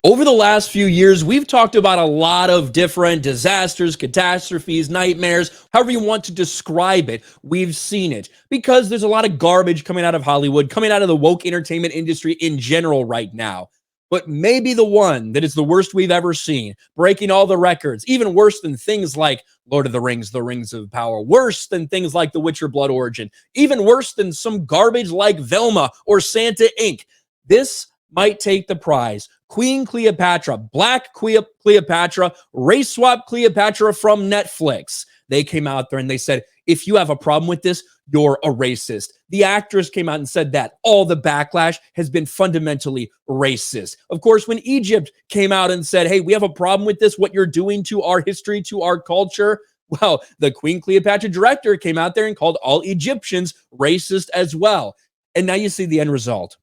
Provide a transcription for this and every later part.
Over the last few years, we've talked about a lot of different disasters, catastrophes, nightmares, however you want to describe it. We've seen it because there's a lot of garbage coming out of Hollywood, coming out of the woke entertainment industry in general right now. But maybe the one that is the worst we've ever seen, breaking all the records, even worse than things like Lord of the Rings of Power, worse than things like The Witcher Blood Origin, even worse than some garbage like Velma or Santa Inc. This might take the prize. Queen Cleopatra, Black Cleopatra, race swap Cleopatra from Netflix. They came out there and they said, if you have a problem with this, you're a racist. The actress came out and said that all the backlash has been fundamentally racist. Of course, when Egypt came out and said, hey, we have a problem with this, what you're doing to our history, to our culture, well, the Queen Cleopatra director came out there and called all Egyptians racist as well. And now you see the end result,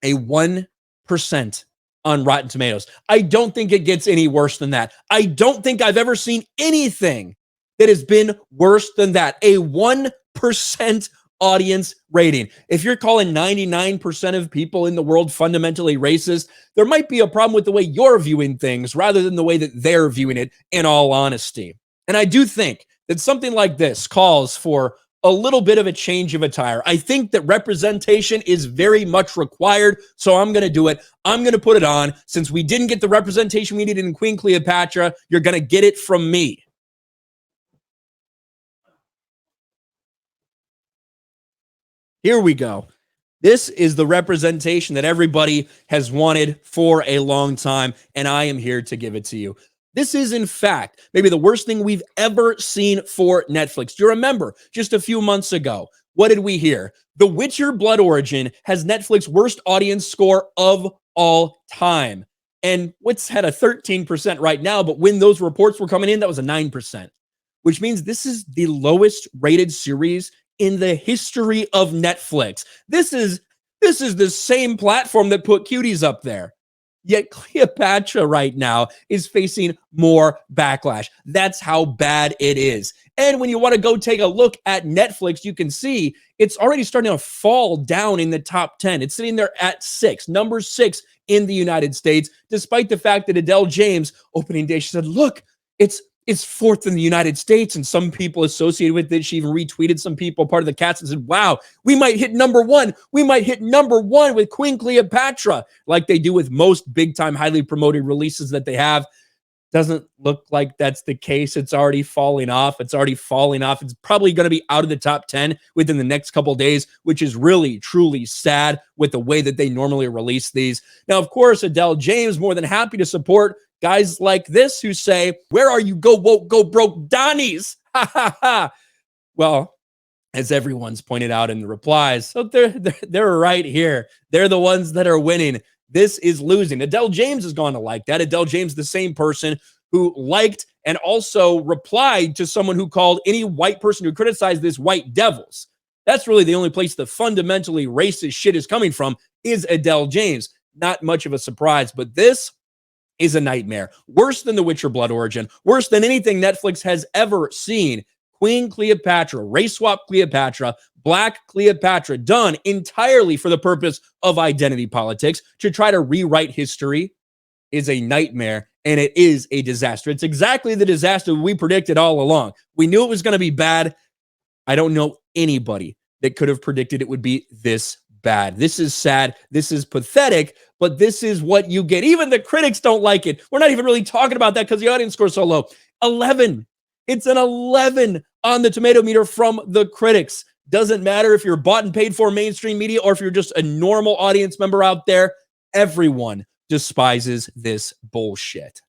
a 1% on Rotten Tomatoes. I don't think it gets any worse than that. I don't think I've ever seen anything that has been worse than that. A 1% audience rating. If you're calling 99% of people in the world fundamentally racist, there might be a problem with the way you're viewing things rather than the way that they're viewing it, in all honesty. And I do think that something like this calls for a little bit of a change of attire. I think that representation is very much required, so I'm going to do it. I'm going to put it on. Since we didn't get the representation we needed in Queen Cleopatra, you're going to get it from me. Here we go. This is the representation that everybody has wanted for a long time, and I am here to give it to you. This is, in fact, maybe the worst thing we've ever seen for Netflix. Do you remember just a few months ago? What did we hear? The Witcher Blood Origin has Netflix's worst audience score of all time. And what's at a 13% right now, but when those reports were coming in, that was a 9%, which means this is the lowest rated series in the history of Netflix. This is the same platform that put Cuties up there. Yet Cleopatra right now is facing more backlash. That's how bad it is. And when you want to go take a look at Netflix, you can see it's already starting to fall down in the top 10. It's sitting there at 6, number 6 in the United States, despite the fact that Adele James, opening day, she said, look, it's 4th in the United States, and some people associated with it. She even retweeted some people, part of the cast, and said, wow, we might hit number 1. We might hit number 1 with Queen Cleopatra, like they do with most big-time, highly promoted releases that they have. Doesn't look like that's the case. It's already falling off. It's already falling off. It's probably going to be out of the top 10 within the next couple days, which is really, truly sad with the way that they normally release these. Now, of course, Adele James, more than happy to support guys like this who say, where are you go woke, go broke Donnies? Ha ha ha. Well, as everyone's pointed out in the replies, so they're right here. They're the ones that are winning. This is losing. Adele James is going to like that. Adele James, the same person who liked and also replied to someone who called any white person who criticized this white devils. That's really the only place the fundamentally racist shit is coming from, is Adele James. Not much of a surprise, but this is a nightmare. Worse than The Witcher Blood Origin, worse than anything Netflix has ever seen. Queen Cleopatra, race swap Cleopatra, Black Cleopatra, done entirely for the purpose of identity politics to try to rewrite history, is a nightmare, and it is a disaster. It's exactly the disaster we predicted all along. We knew it was going to be bad. I don't know anybody that could have predicted it would be this bad. This is sad. This is pathetic, but this is what you get. Even the critics don't like it. We're not even really talking about that because the audience score is so low. 11. It's an 11 on the tomato meter from the critics. Doesn't matter if you're bought and paid for mainstream media or if you're just a normal audience member out there. Everyone despises this bullshit.